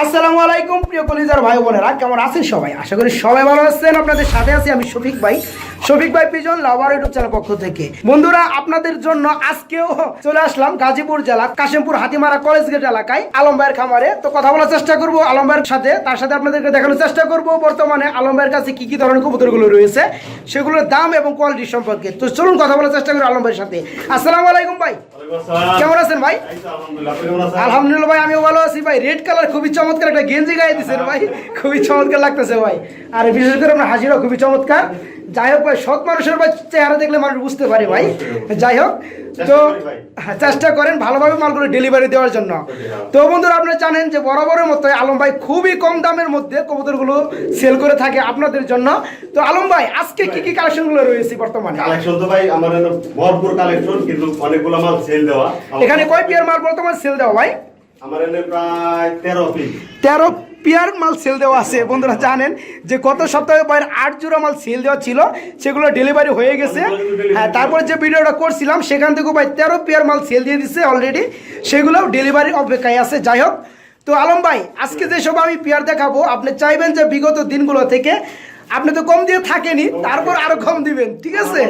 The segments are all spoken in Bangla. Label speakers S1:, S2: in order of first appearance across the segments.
S1: আসসালামু আলাইকুম প্রিয় কলিজার ভাই বোনেরা, কেমন আছেন সবাই? আশা করি সবাই ভালো আছেন। আপনাদের সাথে আছি আমি শফিক ভাই পিজন লাভার ইউটিউব চ্যানেল পক্ষ থেকে। বন্ধুরা, আপনাদের জন্য আজকেও চলে আসলাম গাজীপুর জেলা কাশিমপুর হাতিমারা কলেজ গেট এলাকায় আলম ভাইয়ের খামারে। তো কথা বলার চেষ্টা করব আলম ভাইয়ের সাথে, তার সাথে আপনাদেরকে দেখানোর চেষ্টা করব বর্তমানে আলম ভাইয়ের কাছে কি কি ধরনের কবুতরগুলো রয়েছে, সেগুলোর দাম এবং কোয়ালিটি সম্পর্কে। তো চলুন কথা বলার চেষ্টা করি আলম ভাইয়ের সাথে। আসসালামু আলাইকুম ভাই, কেমন আছেন ভাই? আলহামদুলিল্লাহ ভাই, আমিও ভালো আছি ভাই। রেড কালার খুবই চমৎকার একটা গেঞ্জি গায়ে দিচ্ছেন ভাই, খুবই চমৎকার লাগতেছে ভাই। আর বিশেষ করে আপনার হাজিরাও খুবই চমৎকার। যাই হোক ভাই, সৎ মানুষের ভাই চেহারা দেখলে মানুষ বুঝতে পারে ভাই। যাই হোক, তো চেষ্টা করেন ভালোভাবে মালগুলো ডেলিভারি দেওয়ার জন্য। তো বন্ধুরা, আপনারা জানেন যে বরাবরের মতো আলম ভাই খুবই কম দামের মধ্যে কবুতরগুলো সেল করে থাকে আপনাদের জন্য। তো আলম ভাই, আজকে কি কি কালেকশনগুলো রয়েছে বর্তমানে?
S2: কালেকশন তো ভাই আমার ভরপুর কালেকশন, কিন্তু অনেকগুলো মাল সেল দেওয়া।
S1: এখানে কয় পেয়ার মাল বর্তমানে সেল দেওয়া ভাই?
S2: আমার এনে প্রায়
S1: 13 পেয়ার মাল সেল দেওয়া আছে। বন্ধুরা জানেন যে গত সপ্তাহে প্রায় 8 জোড়া মাল সেল দেওয়া ছিল, সেগুলো ডেলিভারি হয়ে গেছে। হ্যাঁ, তারপরে যে ভিডিওটা করছিলাম সেখান থেকেও প্রায় 13 পেয়ার মাল সেল দিয়ে দিচ্ছে অলরেডি, সেগুলোও ডেলিভারি অপেক্ষায় আছে। যাই হোক, তো আলম ভাই, আজকে যেসব আমি পেয়ার দেখাবো, আপনি চাইবেন যে বিগত দিনগুলো থেকে আপনি তো কম দিয়ে থাকেনি, তারপর আরো কম দিবেন, ঠিক আছে?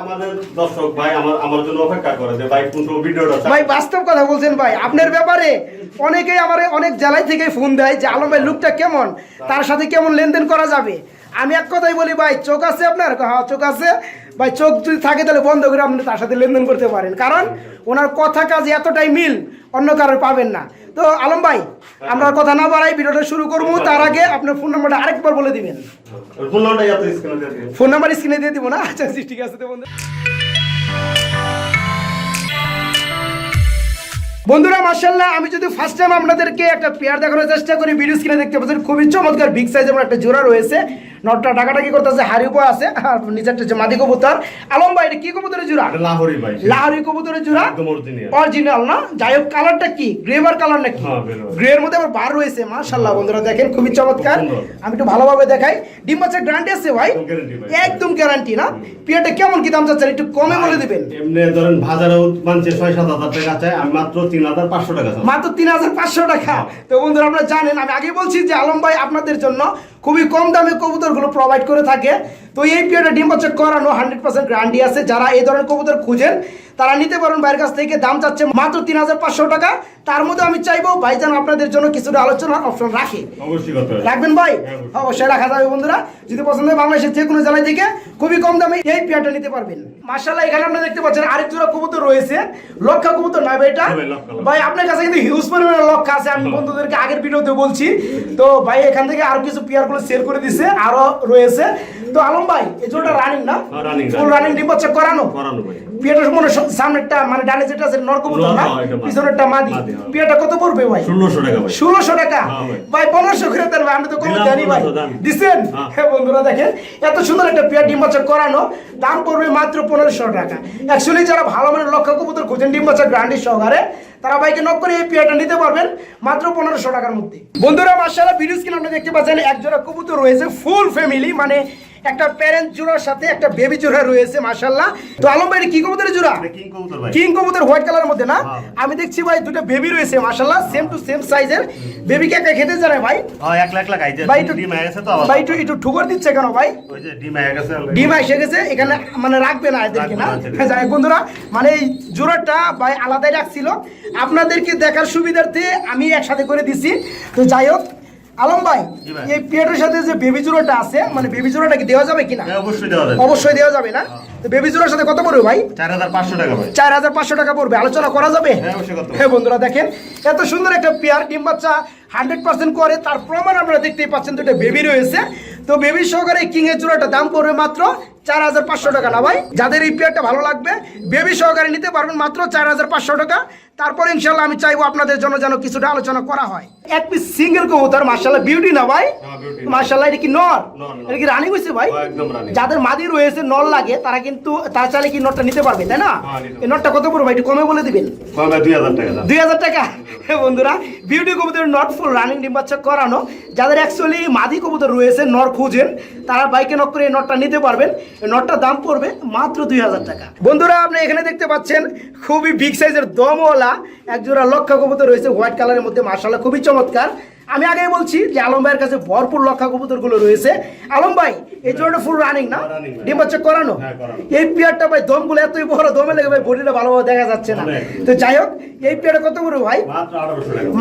S2: আমাদের দর্শক ভাই আমার জন্য অপেক্ষা করে যে ভাই কোন ভিডিওটা
S1: ভাই বাস্তব কথা বলছেন ভাই। আপনার ব্যাপারে অনেকেই আমার অনেক জেলায় থেকে ফোন দেয় যে আলম ভাই লুকটা কেমন, তার সাথে কেমন লেনদেন করা যাবে। আমি এক কথাই বলি ভাই, চোখ আছে আপনার? হ্যাঁ, চোখ আছে ভাই। চোখ যদি থাকে তাহলে বন্ধ করে আপনি তার সাথে লেনদেন করতে পারেন, কারণ ওনার কথা কাজে এতটাই মিল অন্য কারোর পাবেন না। তো আলম ভাই, আমরা কথা না বাড়াই ভিডিওটা শুরু করবো। তার আগে আপনার ফোন নাম্বারটা আরেকবার বলে দিবেন। ফোন নাম্বার স্ক্রিনে দিয়ে দিব না? আচ্ছা ঠিক আছে। তো বন্ধুরা মাশাআল্লাহ, আমি যদি ফার্স্ট টাইম আপনাদেরকে একটা পেয়ার দেখানোর চেষ্টা করি, ভিডিও স্ক্রিনে দেখতে পাচ্ছেন খুবই চমৎকার বিগ সাইজের একটা জোড়া রয়েছে। নটটা টাকাটাকি করতেছে, হারিপো আছে, আর নিচেরটা যে মাদি কবুতর। আলম ভাই, এটা কি কবুতরের জোড়া?
S2: লাহোরি ভাই,
S1: লাহোরি কবুতরের জোড়া,
S2: একদম
S1: অরিজিনাল না? যাই হোক, কালারটা কি গ্রেভার কালার নাকি? গ্রে এর মধ্যে আবার বার রয়েছে। মাশাআল্লাহ বন্ধুরা দেখেন, খুবই চমৎকার। আমি একটু ভালোভাবে দেখাই। ডিম বাচ্চা গ্যারান্টি আছে ভাই? একদম গ্যারান্টি না? পেয়ারটা কেমন কি দাম চাচ্ছেন একটু কমে বলে দিবেন।
S2: এমনি ধরেন বাজারেও মানছে 6-7 হাজার টাকা চাই, আমি মাত্র 3,500 টাকা চাই।
S1: মাত্র 3,500 টাকা। তো বন্ধুরা, আপনারা জানেন আমি আগে বলছি যে আলম ভাই আপনাদের জন্য খুবই কম দামে কবুতরগুলো প্রোভাইড করে থাকে। তো এই পিরিয়ডে ডিম বাচ্চা করানো 100% গ্যারান্টি আছে। যারা এই ধরনের কবুতর খুঁজেন তারা নিতে পারেন ভাইয়ের কাছ থেকে। দাম চাচ্ছে মাত্র 3,500 টাকা। তার মধ্যে আমি চাইবো ভাইজান আপনাদের জন্য কিছুটা আলোচনার অপশন রাখে।
S2: অবশ্যই
S1: রাখবেন ভাই? অবশ্যই রাখা যাবে বন্ধুরা। যদি পছন্দ হয় বাংলাদেশের যে কোনো জেলায় থেকে খুবই কম দামে এই পেয়ারটা নিতে পারবেন। মাশাআল্লাহ, এখানে আপনারা দেখতে পাচ্ছেন আরেক জোড়া কবুতর রয়েছে। লক্ষা কবুতর না ভাই এটা? ভাই আপনার কাছে কিন্তু হিউজ পরিমাণের লক্ষা আছে, আমি বন্ধুদেরকে আগের ভিডিওতে বলছি। তো ভাই এখান থেকে আরো কিছু পেয়ারগুলো সেল করে দিছে, আরো রয়েছে। তো আলম ভাই, এই জোড়াটা রানিং না? ফুল রানিং ডিম বাচ্চা করানো ভাই। পিয়ারটার মনে সামনেরটা মানে ডানে যেটা আছে নর কবুতর না, পিছনেরটা মাদি। পিয়ারটা কত পড়বে ভাই? 1600 টাকা ভাই। 1600 টাকা ভাই? 1500 করে দেন ভাই, আমি তো কমে জানি ভাই। দিছেন? হ্যাঁ বন্ধুরা দেখেন, এত সুন্দর একটা পেয়ার ডিম বাচ্চা করানো, দাম পড়বে মাত্র 1500 টাকা। অ্যাকচুয়ালি যারা ভালো মানের লক্ষা কবুতর খুঁজেন ডিম বাচ্চা গ্যারান্টি সহকারে, তারা বাইকে নক করে এই পেয়ারটা নিতে পারবেন মাত্র 1500 টাকার মধ্যে। বন্ধুরা মাশাআল্লাহ, ভিডিও স্ক্রিনে আপনি দেখতে পাচ্ছেন এক জোড়া কবুতর রয়েছে, ফুল ফ্যামিলি, মানে একটা প্যারেন্ট জোড়ার সাথে একটা বেবি জোড়া রয়েছে। মাশাআল্লাহ। তো আলম ভাই, কি কবুতরের জোড়া? কিং কবুতর, হোয়াইট কালারের মধ্যে না? আমি দেখছি ভাই দুটো বেবি রয়েছে। মাশাআল্লাহ, সেম টু সেম সাইজের। বেবিকে একা খেতে জানে ভাই?
S2: হ্যাঁ, এক লাখ খাইছে
S1: ভাই।
S2: ডিম হয়ে গেছে তো আবার
S1: ভাই একটু ঠুকর দিচ্ছে কেন ভাই?
S2: ওই যে ডিম হয়ে গেছে,
S1: ডিম এসে গেছে, এখানে মানে রাখবে না এদেরকে না? যাই হোক বন্ধুরা, মানে এই জোড়াটা ভাই আলাদাই রাখছিল, আপনাদেরকে দেখার সুবিধার্থে আমি একসাথে করে দিছি। তো যাই হোক আলম ভাই, এই পেয়ারটার সাথে যে বেবি জোড়াটা আছে, মানে বেবি জোড়াটা কি দেওয়া যাবে কিনা?
S2: অবশ্যই দেওয়া যাবে।
S1: অবশ্যই দেওয়া যাবে না? তো বেবি জোড়ার সাথে কত পড়বে ভাই?
S2: 4,500 টাকা ভাই।
S1: 4,500 টাকা পড়বে, আলোচনা করা যাবে? হ্যাঁ বন্ধুরা দেখেন, এত সুন্দর একটা পেয়ার ডিম বাচ্চা 100% করে, তার প্রমাণ আপনারা দেখতেই পাচ্ছেন। দুটো বেবি রয়েছে। তো বেবি সহকারে কিং এর জোড়াটা দাম পড়বে মাত্র 4,500 টাকা না ভাই? যাদের এই পেয়ারটা ভালো লাগবে বেবি সহকারে নিতে পারবেন মাত্র 4,500 টাকা। তারপর ইনশাআল্লাহ আমি চাইবো আপনাদের জন্য যেন কিছুটা আলোচনা করা হয়। এক পিস সিঙ্গেল কবুতর, মাশাআল্লাহ বিউটি না ভাই? মাশাআল্লাহ, এটা কি নর? এটা কি রানিং হইছে ভাই? যাদের মাদি রয়েছে নর লাগে তারা কিন্তু তারা চাইলে কি নরটা নিতে পারবে, তাই না? এই নরটা কত পড়বে ভাই একটু কমে বলে দিবেন?
S2: 2000 টাকা।
S1: 2000 টাকা। হ্যাঁ বন্ধুরা, বিউটি কবুতর নট ফুল রানিং ডিম বাচ্চা করানো, যাদের অ্যাকচুয়ালি মাদি কবুতর রয়েছে নর খুঁজেন, তারা বাইকে নক করে এই নটটা নিতে পারবেন। এই নটটার দাম পড়বে মাত্র 2000 টাকা। বন্ধুরা, আপনি এখানে দেখতে পাচ্ছেন খুবই বিগ সাইজের দমওয়ালা এক জোড়া লক্ষা কবুতর রয়েছে হোয়াইট কালারের মধ্যে। মাশাআল্লাহ খুবই চমৎকার। আমি আগেই বলছি যে আলম ভাইয়ের কাছে ভরপুর লক্ষা কবুতর গুলো রয়েছে। আলম ভাই এই জোড়াটা ফুল রানিং না, ডিম বাচ্চা করানো। এই পেয়ারটা ভাই দমগুলো এতই বড়, দমে লেগে ভাই বডিটা ভালোভাবে দেখা যাচ্ছে না। তো যাই হোক, এই পেয়ারটা কত বড় ভাই?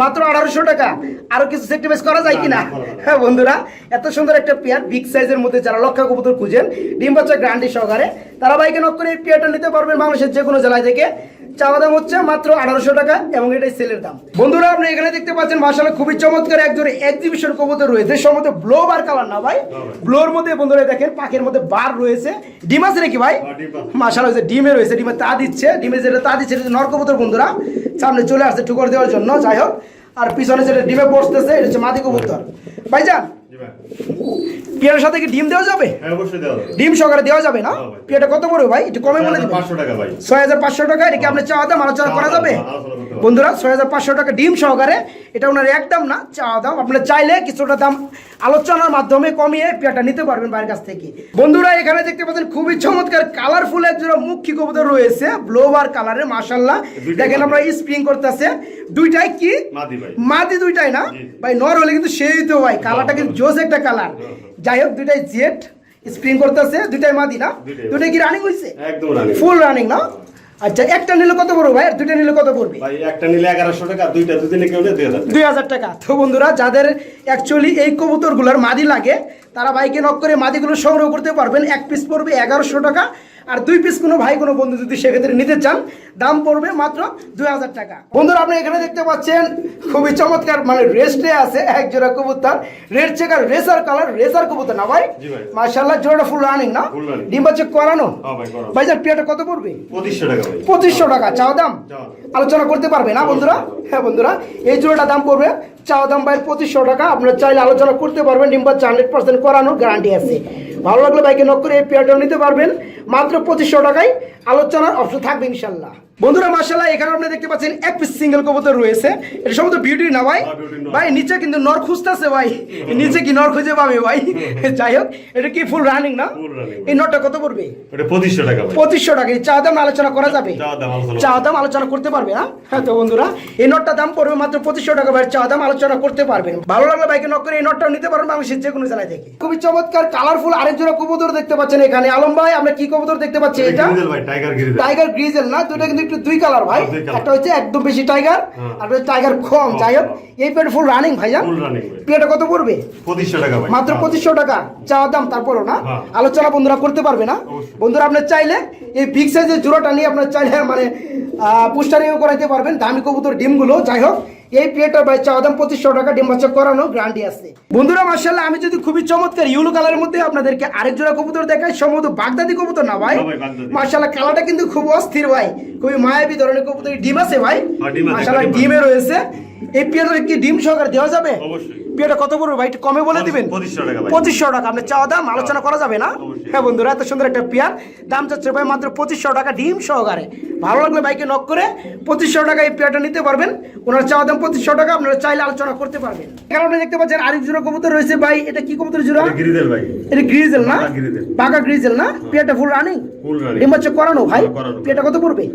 S1: মাত্র 1800 টাকা। আরো কিছু সেক্টিভাইজ করা যায় কিনা? হ্যাঁ বন্ধুরা, এত সুন্দর একটা পেয়ার বিগ সাইজের মধ্যে যারা লক্ষা কবুতর খুঁজেন ডিম বাচ্চা গ্যারান্টি সহকারে, তারা ভাইকে নক করে এই পেয়ারটা নিতে পারবেন বাংলাদেশের যে কোনো জেলায় থেকে। চাওয়া দাম হচ্ছে মাত্র 1800 টাকা এবং এটাই সেলের দাম। বন্ধুরা আপনি এখানে দেখতে পাচ্ছেন মাশাআল্লাহ খুবই চমৎকার একজোড়া এক্সিবিশন কবুতর রয়েছে, সম্ভবত ব্লো বার কালার না ভাই? ব্লোর মধ্যে বন্ধুরা দেখেন পাখির মধ্যে বার রয়েছে। ডিম আছে নাকি ভাই? মাশাআল্লাহ হয়েছে, ডিমে রয়েছে, ডিমে তা দিচ্ছে, ডিমে যেটা তা দিচ্ছে নর কবুতর বন্ধুরা সামনে চলে আসছে ঠুকর দেওয়ার জন্য। যাই হোক, আর পিছনে যেটা ডিমে বসতেছে এটা হচ্ছে মাদি কবুতর। ভাইজান পেয়ারের সাথে কি ডিম দেওয়া যাবে? ডিম সহকারে দেওয়া যাবে না? পেয়ারটা কত বড় ভাই? একটু কমে বলে দিবেন। 6500 টাকা। এটা কি আপনি চাওয়া দাম আলোচনা করা যাবে? বন্ধুরা 6500 টাকা ডিম সহকারে, এটা ওনার একদম না, চাওয়া দাম। আপনারা চাইলে কিছুটা দাম আলোচনার মাধ্যমে কমিয়ে পেয়ারটা নিতে পারবেন বাইরের কাছ থেকে। বন্ধুরা এখানে দেখতে পাচ্ছেন খুবই চমৎকার কালারফুল একজোড়া মুখী কবুতর রয়েছে, ব্লোবার কালারের। মাশাআল্লাহ দেখেন আমরা স্প্রিং করতেছে। দুইটাই কি মাদি? দুইটাই না ভাই? নর হলে কিন্তু সেই তো ভাই কালারটা কিন্তু জোস একটা কালার। যাই হোক, দুইটাই জেট স্প্রিং করতেছে, দুইটাই মাদি না? দুইটাই কি রানিং হইছে? একদম রানিং, ফুল রানিং না? আচ্ছা, একটা নিলে কত পড়বে ভাই? আর দুইটা নিলে কত পড়বে
S2: ভাই? একটা নিলে 1100 টাকা, দুইটা যদি নিলে
S1: 2000 টাকা। তো বন্ধুরা যাদের অ্যাকচুয়ালি এই কবুতরগুলোর মাদি লাগে তারা ভাইকে নক করে মাদিগুলো সংগ্রহ করতে পারবেন। এক পিস পড়বে 1100 টাকা, আর 2 পিস কোনো ভাই কোনো বন্ধু যদি সেক্ষেত্রে নিতে চান দাম পড়বে মাত্র 2000 টাকা। বন্ধুরা আপনি এখানে দেখতে পাচ্ছেন খুবই চমৎকার মানে রেস্টে আছে এক জোড়া কবুতর, red checker racer colour, racer কবুতর না ভাই? মাশাআল্লাহ জোড়াটা ফুল রানিং না? ডিম বাচ্চা করানো। ভাই যার পেয়ারটা কত পড়বে? 2500 টাকা ভাই। 2500 টাকা চাওয়া দাম, আলোচনা করতে পারবে না বন্ধুরা? হ্যাঁ বন্ধুরা, এই জোড়াটা দাম পড়বে চাওয়া দাম ভাই 2500 টাকা। আপনারা চাইলে আলোচনা করতে পারবেন, ডিম বাচ্চা 100% করানো গ্যারান্টি আছে। ভালো লাগলে বাইকে নক করে এই পেয়ারটাও নিতে পারবেন মাত্র 2500 টাকায়, আলোচনার অপশন থাকবে ইনশাল্লাহ। বন্ধুরা মাশাআল্লাহ এখানে আপনি দেখতে পাচ্ছেন এক পিস সিঙ্গেল কবুতর রয়েছে। এটা সম্ভবত বিউটি না ভাই? ভাই নিচে কিন্তু নর খুঁজতেছে ভাই, নিচে কি নর খুঁজে পাবে ভাই? যাই হোক, এটা কি ফুল রানিং না? এই নরটা কত পড়বে? এটা 2500 টাকা। 2500 টাকা। এই চাওয়া দাম আলোচনা করা যাবে? চাওয়া দাম আলোচনা করতে পারবে না? হ্যাঁ তো বন্ধুরা এই নটটা দাম পড়বে মাত্র 2500 টাকা ভাই, চাওয়া দাম আলোচনা করতে পারবেন। ভালো লাগলে বাইকে নক করে এই নটটাও নিতে পারবেন বাংলাদেশের যে কোনো জেলায় থেকে। খুবই চমৎকার কালারফুল আরেক জোড়া কবুতর দেখতে পাচ্ছেন এখানে। আলম ভাই আমরা কি কবুতর দেখতে পাচ্ছি? এটা টাইগার গ্রিজেল না? দুইটা কিন্তু একটু দুই কালার ভাই, একটা হচ্ছে একদম বেশি টাইগার আর টাইগার কম। যাই হোক, এই পেয়ার ফুল রানিং ভাইজান। পেয়ারটা কত পড়বে? 2500 টাকা ভাই, মাত্র 2500 টাকা চাওয়া দাম। তারপরও না আলোচনা বন্ধুরা করতে পারবে না? বন্ধুরা আপনার চাইলে এই বিগ সাইজের জোড়াটা নিয়ে আপনার চাইলে মানে পুস্টারিংও করাইতে পারবেন, দামি কবুতর ডিমগুলো। যাই হোক, এই পেয়ারটার ভাই চাওয়া দাম 2500 টাকা, ডিম বাচ্চা করানো গ্যারান্টি আছে। বন্ধুরা মাশাআল্লাহ আমি যদি খুবই চমৎকার ইয়েলো কালারের মধ্যে আপনাদেরকে আরেক জোড়া কবুতর দেখাই, সম্ভবত বাগদাদি কবুতর না ভাই? মাশাআল্লাহ কালারটা কিন্তু খুব অস্থির ভাই, খুবই মায়াবী ধরনের কবুতর। ডিম আছে ভাই? মাশাআল্লাহ ডিমে রয়েছে। এই পেয়ারটা কি ডিম সহকারে দেওয়া যাবে? অবশ্যই। পেয়ারটা কত পড়বে ভাই? একটু কমে বলে দিবেন। 2500 টাকা ভাই। 2500 টাকা। আপনি চাওয়া দাম আলোচনা করা যাবে না? হ্যাঁ বন্ধুরা, এত সুন্দর একটা পেয়ার দাম চাচ্ছে ভাই মাত্র 2500 টাকা ডিম সহকারে। ভালো লাগলে বাইকে নক করে 2500 টাকা এই পেয়ারটা নিতে পারবেন। ওনার চাওয়া দাম 2500 টাকা, আপনারা চাইলে আলোচনা করতে পারবেন। এখানে আপনি দেখতে পাচ্ছেন আরেক জোড়া কবুতর রয়েছে ভাই। এটা কি কবুতর জোড়া? গ্রিজেল ভাই। এটা গ্রিজেল না? বাঘা গ্রিজেল না? পেয়ারটা ফুল রানিং, ডিম বাচ্চা করানো ভাই। পেয়ারটা কত পড়বে?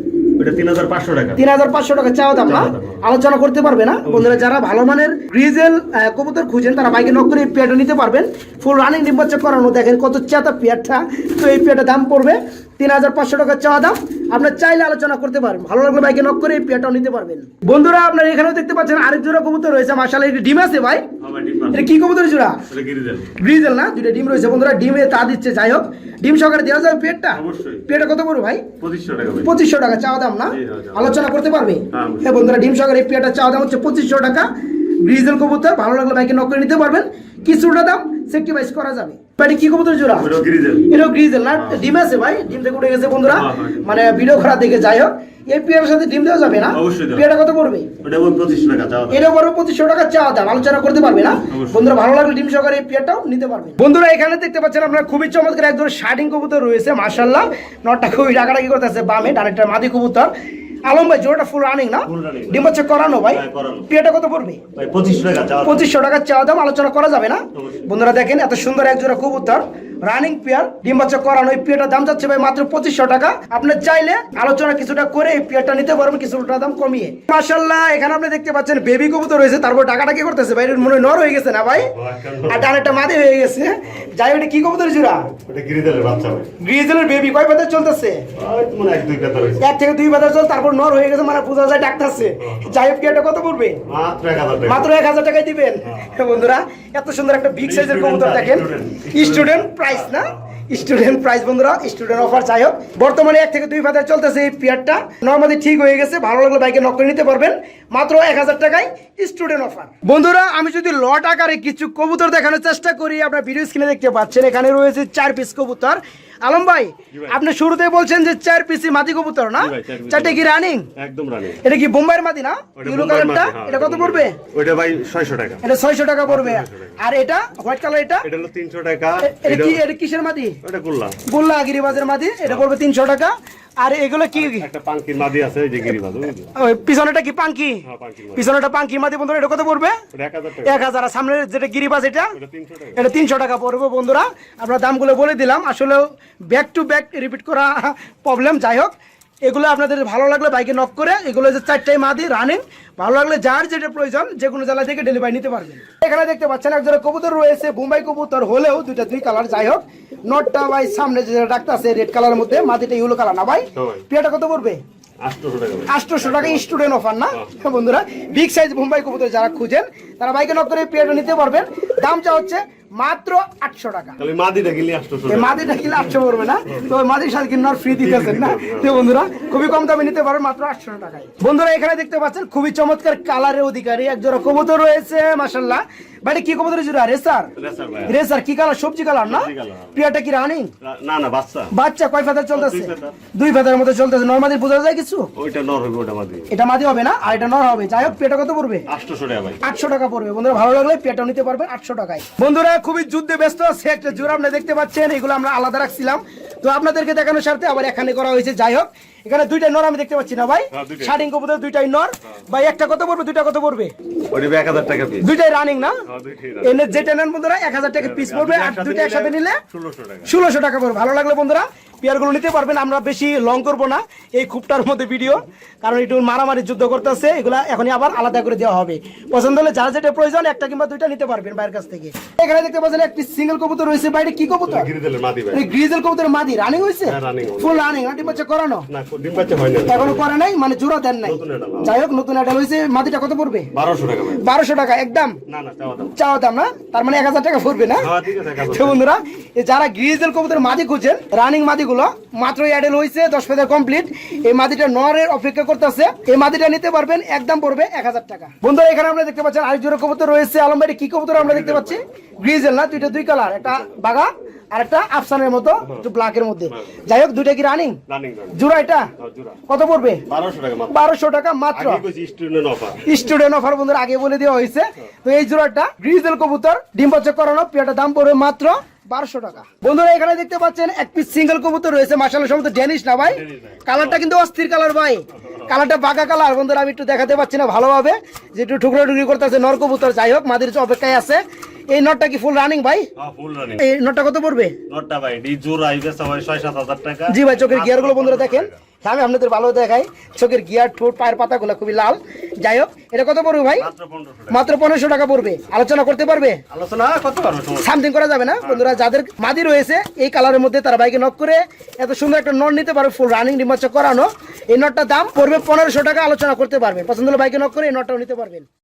S1: এটা 3500 টাকা। 3500 টাকা চাওয়া দাম না? আলোচনা করতে পারবে না? বন্ধুরা যারা ভালো মানের গ্রিজেল কবুতর খুঁজেন তারা বাইকে নক করে এই পেয়ারটা নিতে পারবেন। ফুল রানিং ডিম বাচ্চা করানো, দেখেন কত চেতা পেয়ারটা। তো এই পেয়ারটার দাম পড়বে 3500 টাকা চাওয়া দাম। আপনার চাইলে আলোচনা করতে পারবেন, ভালো লাগলে বাইকে নক করে এই পেয়ারটাও নিতে পারবেন। বন্ধুরা আপনারা এখানেও দেখতে পাচ্ছেন আরেক জোড়া কবুতর রয়েছে। মাশাআল্লাহ এটা ডিম আছে ভাই? এটা কি কবুতর জোড়া? গ্রিজেল না? দুইটা ডিম রয়েছে বন্ধুরা, ডিমে তা দিচ্ছে। যাই হোক, ডিম সহকারে দেওয়া যাবে পেয়ারটা? পেয়ারটা কত পড়বে ভাই? 2500 টাকা চাওয়া দাম না? আলোচনা করতে পারবে? হ্যাঁ বন্ধুরা, ডিম সহকারে এই পেয়ারটা চাওয়া দাম হচ্ছে 2500 টাকা। গ্রিজেল কবুতর, ভালো লাগলে বাইকে নক করে নিতে পারবেন, কিছুটা দাম সেক্টিভাইজ করা যাবে। ভাই কি কবুতর জোড়া? এটা গ্রিজেল না? ডিম আছে ভাই, ডিম থেকে উঠে গেছে বন্ধুরা, মানে ভিডিও করা দেখে। যাই হোক, এই পেয়ারের সাথে ডিম দেওয়া যাবে না? পেয়ারটা কত পড়বে? এটা 2500 টাকা চাওয়া দাম। এটা বড় 2500 টাকা চাওয়া দাম, আলোচনা করতে পারবে না? বন্ধুরা ভালো লাগলে ডিম সহকারে এই পেয়ারটাও নিতে পারবেন। বন্ধুরা এখানে দেখতে পাচ্ছেন আপনারা খুবই চমৎকার একজন শার্টিং কবুতর রয়েছে। মাশাআল্লাহ নটটা খুবই ডাকাডাকি করতেছে, বামে ডানেরটা মাদি কবুতর। আলম ভাই জোড়াটা ফুল রানিং না? ডিম বাচ্চা করানো ভাই। পেয়ারটা কত পড়বে? 2500 টাকা চাওয়া দাম, আলোচনা করা যাবে না? বন্ধুরা দেখেন এত সুন্দর এক জোড়া কবুতর, রানিং পেয়ার ডিম বাচ্চা করানো। এই পেয়ারটার দাম যাচ্ছে ভাই মাত্র 2500 টাকা। আপনি চাইলে আলোচনা কিছুটা করে এই পেয়ারটা নিতে পারবেন কিছুটা দাম কমিয়ে। মাশাআল্লাহ, এখানে আপনি দেখতে পাচ্ছেন বেবি কবুতর রয়েছে, তারপর টাকাটা কি করতেছে ভাই? মনে হয় নর হয়ে গেছে না ভাই? আর ডানেরটা মাদি হয়ে গেছে। যাই হোক, এটা কি কবুতর জোড়া?
S2: এটা গ্রিজেলের বাচ্চা ভাই।
S1: গ্রিজেলের বেবি কয় পাতা চলতেছে?
S2: মানে 1-2 পাতা হইছে।
S1: 1 থেকে 2 পাতা চল, তারপর নর হয়ে গেছে, মানে বোঝা যায় ডাকতেছে। যাই হোক, এটা কত পড়বে?
S2: মাত্র 1000 টাকা।
S1: মাত্র 1000 টাকায় দিবেন। বন্ধুরা, এত সুন্দর একটা বিগ সাইজের কবুতর দেখেন, স্টুডেন্ট প্রাইস না, স্টুডেন্ট প্রাইস বন্ধুরা, স্টুডেন্ট অফার। যাই হোক, বর্তমানে 1 থেকে 2 পাতা চলতেছে এই পেয়ারটা। নরমালি ঠিক হয়ে গেছে, ভালো লাগলে বাইকে নক করে নিতে পারবেন মাত্র 1000 টাকায়, স্টুডেন্ট অফার। বন্ধুরা, আমি যদি লট আকারে কিছু কবুতর দেখানোর চেষ্টা করি, আপনার ভিডিও স্ক্রিনে দেখতে পাচ্ছেন এখানে রয়েছে 4 পিস কবুতর। আলম ভাই, আপনি শুরুতে বলছেন যে 4 পিসি মাদি কবুতর না? 4টা কি রানিং?
S2: একদম রানিং।
S1: এটা কি বোম্বাইয়ের মাদি না? ইয়েলো কালারটা, এটা কত পড়বে?
S2: ওইটা ভাই 600 টাকা।
S1: এটা 600 টাকা পড়বে। আর এটা হোয়াইট কালার, এটা
S2: এটা হলো 300 টাকা।
S1: এটা কি, এটা কিসের মাদি?
S2: ওটা গুল্লা।
S1: গুল্লা গিরিবাজের মাদি, এটা পড়বে 300 টাকা। আর এগুলো কি?
S2: একটা পাঙ্কির মাদি আছে, এই যে গিরিবাজ।
S1: ওই পিছনেটা কি পাঙ্কি?
S2: হ্যাঁ, পাঙ্কির মাদি।
S1: পিছনেটা পাঙ্কি মাদি বন্ধুরা, এটা কত পড়বে?
S2: ওটা 1000 টাকা।
S1: 1000। আর সামনে যেটা গিরিবাজ, এটা
S2: ওটা 300 টাকা।
S1: এটা 300 টাকা পড়বে। বন্ধুরা, আমরা দামগুলো বলে দিলাম, আসলে ব্যাক টু ব্যাক রিপিট করা প্রবলেম। যাই হোক, এগুলো আপনাদের ভালো লাগলে বাইকে নক করে, এগুলো যে 4টাই মাদি রানিং, ভালো লাগলে যার যেটা প্রয়োজন যে কোনো জেলা থেকে ডেলিভারি নিতে পারবেন। এখানে দেখতে পাচ্ছেন একজোড়া কবুতর রয়েছে, বোম্বাই কবুতর হলেও দুইটা 2 কালার। যাই হোক, নটটা ভাই সামনে যেটা ডাক্তার আছে রেড কালারের মধ্যে, মাদিটা ইয়েলো কালার না ভাই? পেয়ারটা কত পড়বে?
S2: 800 টাকা।
S1: 800 টাকা স্টুডেন্ট অফার না? বন্ধুরা, বিগ সাইজ বোম্বাই কবুতর যারা খুঁজেন তারা বাইকে নক করে পেয়ারটা নিতে পারবেন। দামটা হচ্ছে মাত্র 800 টাকা।
S2: তাহলে মাদিটা কিনলে 800
S1: এই
S2: টাকা।
S1: মাদিটা কিনলে 800 পড়বে না? তো ওই মাদির সাথে কিনে ফ্রি দিতেছেন না? তো বন্ধুরা, খুবই কম দামে নিতে পারবেন মাত্র 800 টাকায়। বন্ধুরা, এখানে দেখতে পাচ্ছেন খুবই চমৎকার কালারের অধিকারী একজোড়া কবুতর রয়েছে। মাশাআল্লাহ, ভাই কি কবুতরের জোড়া? রেসার।
S2: রেসার ভাই।
S1: রেসার কি কালার? সবজি কালার না?
S2: সবজি কালার।
S1: পেয়ারটা কি রানিং?
S2: না না, বাচ্চা।
S1: বাচ্চা কয় ফেদার চলতেছে?
S2: 2 ফেদার।
S1: 2 ফেদারের মধ্যে চলতেছে। নরমালি বোঝা যায় কিছু?
S2: ওইটা নর হবে, ওটা মাদি।
S1: এটা মাদি হবে না, আর এটা নর হবে। যাই হোক, পেয়ারটা কত পড়বে?
S2: 800 টাকা ভাই।
S1: 800 টাকা পড়বে। বন্ধুরা, ভালো লাগলে পেয়ারটাও নিতে পারবেন 800 টাকায়। বন্ধুরা, খুবই যুদ্ধে ব্যস্ত আছে একটা জোড়া আপনারা দেখতে পাচ্ছেন, এগুলো আমরা আলাদা রাখছিলাম, তো আপনাদেরকে দেখানোর স্বার্থে আবার এখানে করা হয়েছে। যাই হোক, এখানে 2টা নর আমি দেখতে পাচ্ছি না ভাই?
S2: হ্যাঁ, 2টাই।
S1: শার্টিং কবুতর 2টাই নর ভাই। একটা কত পড়বে, 2টা কত পড়বে?
S2: ওইটা 1000 টাকা পিস।
S1: 2টাই রানিং না?
S2: হ্যাঁ, 2টাই
S1: এনে যেটা নেন বন্ধুরা 1000 টাকা পিস পড়বে, আর 2টা একসাথে নিলে
S2: 1600 টাকা।
S1: 1600 টাকা পড়বে। ভালো লাগলে বন্ধুরা পেয়ারগুলো নিতে পারবেন। আমরা বেশি লং করবো না এই খুবটার মধ্যে ভিডিও, কারণ একটু মারামারি যুদ্ধ করতেছে, এগুলা এখনই আবার আলাদা করে দেওয়া হবে। পছন্দ হলে যার যেটা প্রয়োজন একটা কিংবা 2টা নিতে পারবেন বাইরের কাছ থেকে। এখানে দেখতে পাচ্ছেন একটি সিঙ্গেল কবুতর রয়েছে। বাইরে কি কবুতর?
S2: গ্রিজেলের মাদি ভাই।
S1: এই গ্রিজেল কবুতর মাদি রানিং হয়েছে?
S2: হ্যাঁ, running হয়েছে।
S1: ফুল রানিং, ডিম বাচ্চা করানো?
S2: না, ডিম বাচ্চা হয় না।
S1: এখনো করে নাই, মানে জোড়া দেন নাই।
S2: নতুন অ্যাডাল।
S1: যাই হোক, নতুন অ্যাডাল হয়েছে। মাদিটা কত পড়বে?
S2: 1200 টাকা ভাই।
S1: 1200 টাকা একদম
S2: না না, চাওয়া দাম।
S1: চাওয়া দাম না? তার মানে 1000 টাকা পড়বে না?
S2: হ্যাঁ, ঠিক আছে, 1000
S1: তো বন্ধুরা, এই যারা গ্রিজেল কবুতর মাদি খুঁজেন, রানিং মাদিগুলো মাত্র অ্যাডেল হয়েছে, 10 ফেদার কমপ্লিট। এই মাদিটা নরের অপেক্ষা করতেছে, এই মাদিটা নিতে পারবেন, একদম পড়বে 1000 টাকা। বন্ধুরা, এখানে আমরা দেখতে পাচ্ছেন আরেক জোড়া কবুতর রয়েছে। আলম ভাই, কি কবুতর আমরা দেখতে পাচ্ছি? গ্রিজেল না? 2টা 2 কালার, একটা বাগা আর একটা আফসানের মতো একটু ব্ল্যাকের মধ্যে। যাই হোক, 2টা কি রানিং?
S2: রানিং।
S1: জোড়া এটা
S2: জোড়া
S1: কত পড়বে?
S2: 1200 টাকা মাত্র।
S1: 1200 টাকা মাত্র।
S2: আগে কইছি স্টুডেন্ট অফার।
S1: স্টুডেন্ট অফার বন্ধুরা আগে বলে দেওয়া হয়েছে। তো এই জোড়াটা গ্রিজেল কবুতর, ডিম বাচ্চা করানো, পেয়ারটার দাম পড়বে মাত্র 1200 টাকা। বন্ধুরা, এখানে দেখতে পাচ্ছেন এক পিস সিঙ্গেল কবুতর রয়েছে। মাশাআল্লাহ, সম্ভবত ডেনিশ না ভাই? কালারটা কিন্তু অস্থির কালার ভাই, কালারটা বাঁকা কালার। বন্ধুরা, আমি একটু দেখাতে পাচ্ছি না ভালোভাবে, যে একটু টুকরো টুকরি করতেছে নর কবুতর। যাই হোক, মাদের অপেক্ষায় আছে। এই নটটা কি ফুল রানিং ভাই?
S2: হ্যাঁ, ফুল রানিং।
S1: এই নটটা কত পড়বে?
S2: নটটা ভাই ডি জোড়া আইবে সবাই 6-7 টাকা।
S1: জি ভাই, চোখের গিয়ার গুলো বন্ধুরা দেখেন, আমি আপনাদের ভালো দেখাই। চোখের গিয়ার, ঠোঁট, পায়ের পাতাগুলো খুবই লাল। যাই হোক, এটা কত পড়বে ভাই?
S2: মাত্র 1500 টাকা।
S1: মাত্র 1500 টাকা পড়বে। আলোচনা করতে পারবে?
S2: আলোচনা করতে পারবো, সমস্যা
S1: সামথিং করা যাবে না? বন্ধুরা, যাদের মাদি রয়েছে এই কালারের মধ্যে, তারা বাইকে নক করে এত সুন্দর একটা নট নিতে পারবে, ফুল রানিং ডিম বাচ্চা করানো। এই নটটার দাম পড়বে 1500 টাকা। আলোচনা করতে পারবেন, পছন্দ হলে বাইকে নক করে এই নটটাও নিতে পারবেন।